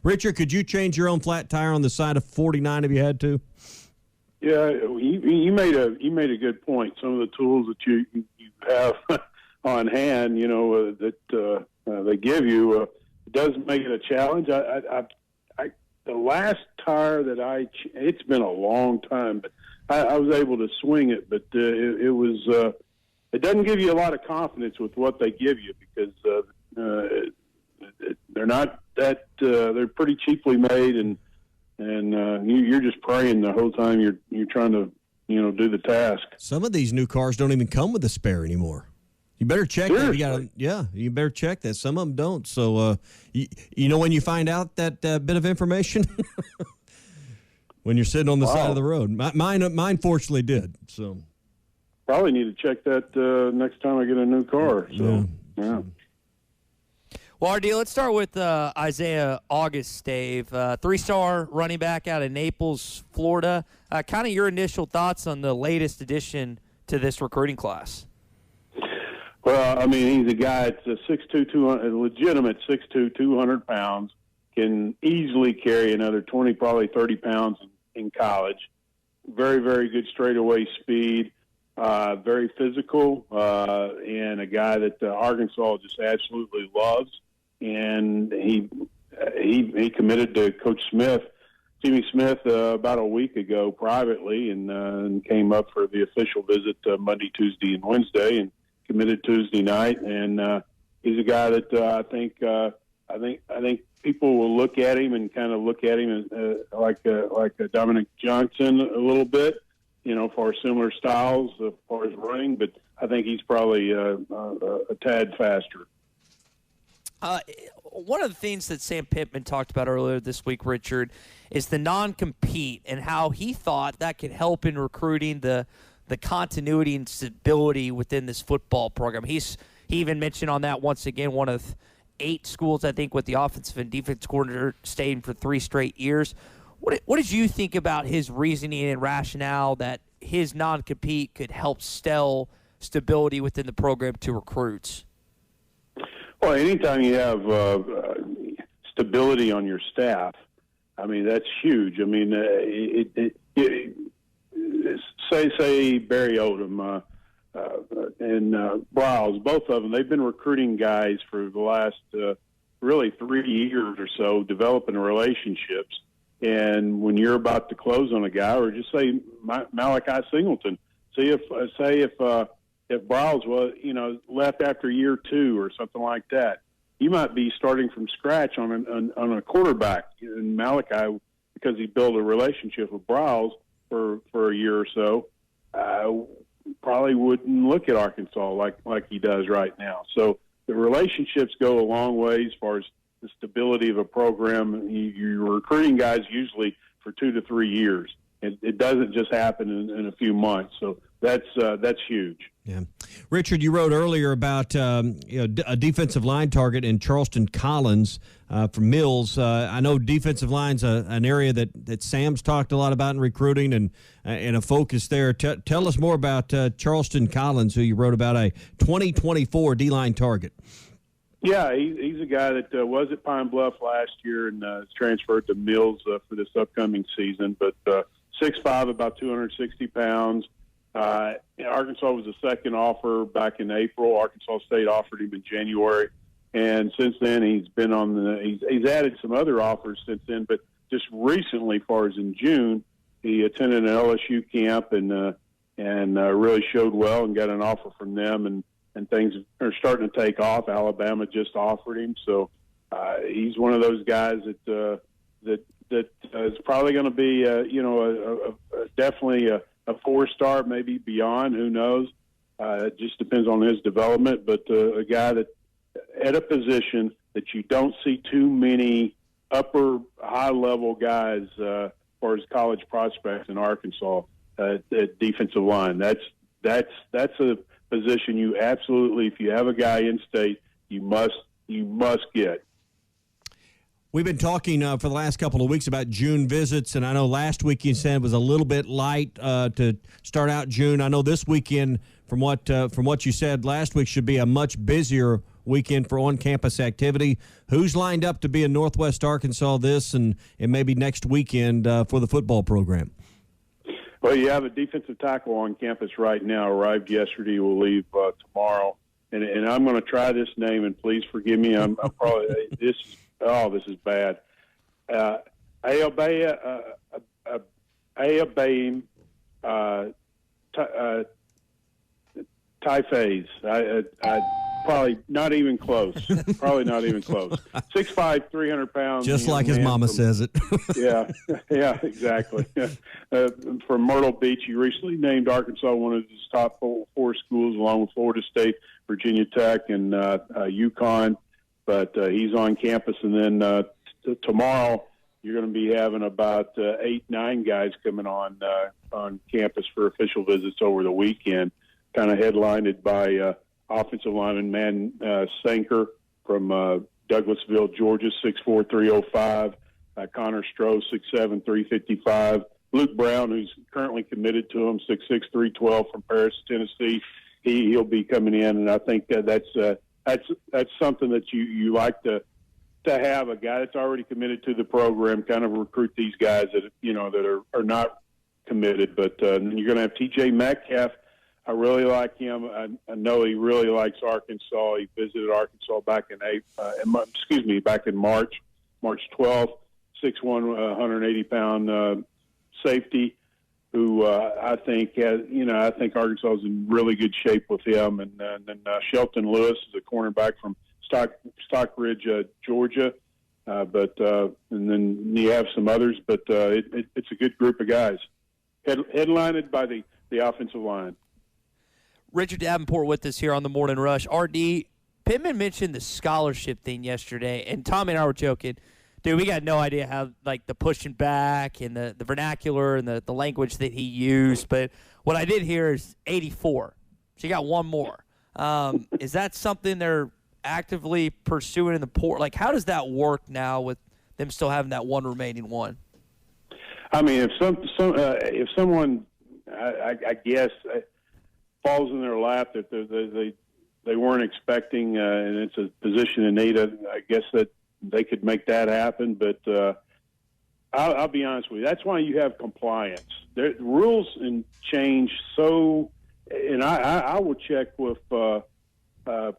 Richard, could you change your own flat tire on the side of 49 if you had to? Yeah, you made a good point. Some of the tools that you have on hand, that they give you, does make it a challenge. The last tire that it's been a long time, but I was able to swing it, but it doesn't give you a lot of confidence with what they give you because they're not that they're pretty cheaply made, and you're just praying the whole time you're trying to do the task. Some of these new cars don't even come with a spare anymore. You better check that. You better check that. Some of them don't. So when you find out that bit of information. When you're sitting on the side of the road. Mine fortunately did. So probably need to check that next time I get a new car. So yeah. Well, RD, let's start with Isaiah August, Dave, 3-star running back out of Naples, Florida. Kind of your initial thoughts on the latest addition to this recruiting class. Well, I mean, he's a guy that's a 6'2", 200, a legitimate 6'2", 200 pounds, can easily carry another 20, probably 30 pounds in college. Very, very good straightaway speed, very physical, and a guy that Arkansas just absolutely loves. And he committed to Coach Smith, Jimmy Smith, about a week ago privately, and came up for the official visit Monday, Tuesday, and Wednesday, and committed Tuesday night. And he's a guy that I think people will look at him and kind of look at him like a Dominic Johnson a little bit, for similar styles as far as running. But I think he's probably a tad faster. One of the things that Sam Pittman talked about earlier this week, Richard, is the non-compete and how he thought that could help in recruiting the continuity and stability within this football program. He even mentioned on that once again, one of 8 schools, I think, with the offensive and defensive coordinator staying for 3 straight years. What did you think about his reasoning and rationale that his non-compete could help still stability within the program to recruits? Well, anytime you have stability on your staff, I mean, that's huge. I mean, say Barry Odom and Browse, both of them, they've been recruiting guys for the last really 3 years or so, developing relationships. And when you're about to close on a guy, or just say Malachi Singleton, if Browse was, left after year 2 or something like that, you might be starting from scratch on a quarterback in Malachi because he built a relationship with Browse for a year or so. Probably wouldn't look at Arkansas like he does right now. So the relationships go a long way as far as the stability of a program. You're recruiting guys usually for 2 to 3 years. It doesn't just happen in a few months. So that's huge. Yeah, Richard, you wrote earlier about a defensive line target in Charleston Collins from Mills. I know defensive line's an area that Sam's talked a lot about in recruiting and a focus there. Tell us more about Charleston Collins, who you wrote about, a 2024 D-line target. Yeah, he's a guy that was at Pine Bluff last year and is transferred to Mills for this upcoming season. But 6'5", about 260 pounds. Arkansas was the second offer back in April. Arkansas State offered him in January, and since then he's been he's added some other offers since then. But just recently, as far as in June, he attended an LSU camp and really showed well and got an offer from them, and things are starting to take off. Alabama just offered him, so he's one of those guys that is probably going to be definitely a 4-star, maybe beyond. Who knows? It just depends on his development. But a guy that at a position that you don't see too many upper high-level guys as far as college prospects in Arkansas at defensive line. That's a position you absolutely, if you have a guy in state, you must get. We've been talking for the last couple of weeks about June visits, and I know last week you said it was a little bit light to start out June. I know this weekend, from what you said last week, should be a much busier weekend for on-campus activity. Who's lined up to be in Northwest Arkansas this and maybe next weekend for the football program? Well, you have a defensive tackle on campus right now. Arrived yesterday. Will leave tomorrow. And I'm going to try this name, and please forgive me. I'm probably this is bad. Ayabayim Typhase. I probably not even close. Probably not even close. 6'5", 300 pounds. Just like his mama says it. yeah, exactly. From Myrtle Beach, he recently named Arkansas one of his top four schools, along with Florida State, Virginia Tech, and UConn. But he's on campus, and then tomorrow you're going to be having about 8-9 guys coming on campus for official visits over the weekend, kind of headlined by offensive lineman Sanker from Douglasville, Georgia, 6'4", 305. Connor Stroh, 6'7", 355. Luke Brown, who's currently committed to him, 6'6", 312 from Paris, Tennessee. He'll be coming in, and I think that's something that you like to have, a guy that's already committed to the program, kind of recruit these guys that are not committed. But then you're going to have T.J. Metcalf. I really like him. I know he really likes Arkansas. He visited Arkansas back in March 12th. 6'1", 180-pound safety, who I think Arkansas is in really good shape with him. And then Shelton Lewis is a cornerback from Stockbridge, Georgia. And then you have some others, but it's a good group of guys, headlined by the offensive line. Richard Davenport with us here on the Morning Rush. RD, Pittman mentioned the scholarship thing yesterday, and Tommy and I were joking. Dude, we got no idea how, like, the pushing back and the vernacular and the language that he used. But what I did hear is 84. She got one more. Is that something they're actively pursuing in the port? Like, how does that work now with them still having that one remaining one? I mean, if someone, I guess, falls in their lap that they weren't expecting, and it's a position in need, I guess that they could make that happen. But I'll be honest with you. That's why you have compliance. The rules change so, and I will check with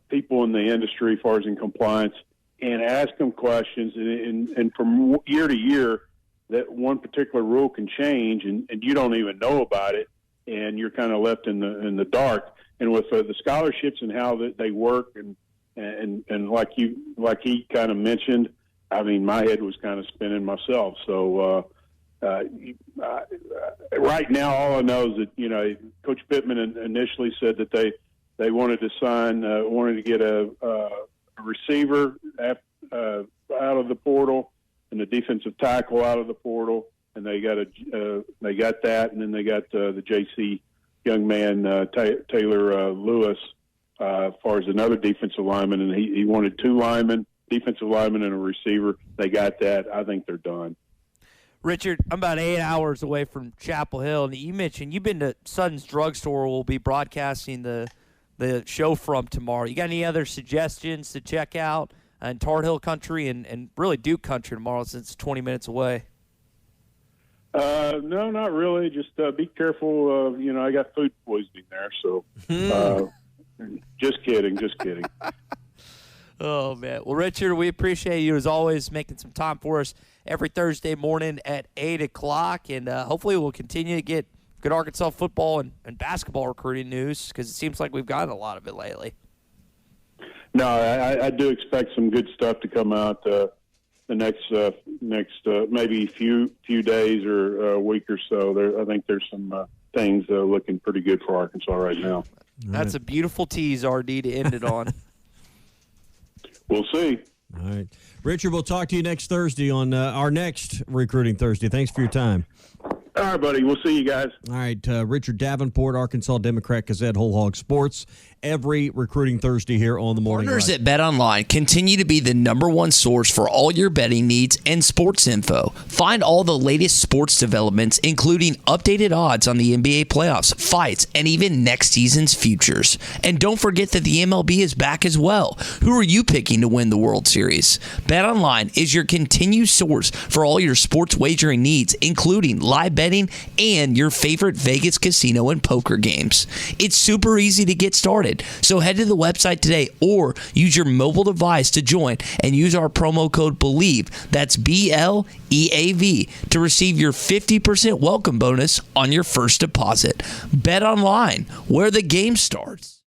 people in the industry as far as in compliance and ask them questions. And from year to year, that one particular rule can change, and you don't even know about it, and you're kind of left in the dark. And with the scholarships and how they work, and like he kind of mentioned, I mean, my head was kind of spinning myself. So right now, all I know is that Coach Pittman initially said that they wanted to get a receiver out of the portal and a defensive tackle out of the portal, and they got that, and then they got the JC young man Taylor Lewis as far as another defensive lineman, and he wanted 2 linemen, defensive linemen, and a receiver. They got that. I think they're done. Richard, I'm about 8 hours away from Chapel Hill, and you mentioned you've been to Sutton's Drugstore. We'll be broadcasting the show from tomorrow. You got any other suggestions to check out in Tar Heel country and really Duke country tomorrow, since it's 20 minutes away? No, not really. Just be careful. I got food poisoning there, so just kidding. Oh, man. Well, Richard, we appreciate you, as always, making some time for us every Thursday morning at 8 o'clock, and hopefully we'll continue to get good Arkansas football and basketball recruiting news, because it seems like we've gotten a lot of it lately. No, I do expect some good stuff to come out the next maybe few days or a week or so. I think there's some things looking pretty good for Arkansas right now. That's a beautiful tease, RD, to end it on. We'll see. All right. Richard, we'll talk to you next Thursday on our next Recruiting Thursday. Thanks for your time. All right, buddy. We'll see you guys. All right. Richard Davenport, Arkansas Democrat-Gazette, Whole Hog Sports. every recruiting Thursday here on the Morning Partners Rush. at BetOnline continue to be the #1 source for all your betting needs and sports info. Find all the latest sports developments, including updated odds on the NBA playoffs, fights, and even next season's futures. And don't forget that the MLB is back as well. Who are you picking to win the World Series? BetOnline is your continued source for all your sports wagering needs, including live betting and your favorite Vegas casino and poker games. It's super easy to get started. So head to the website today or use your mobile device to join and use our promo code BELIEVE, that's BLEAV, to receive your 50% welcome bonus on your first deposit. Bet online, where the game starts.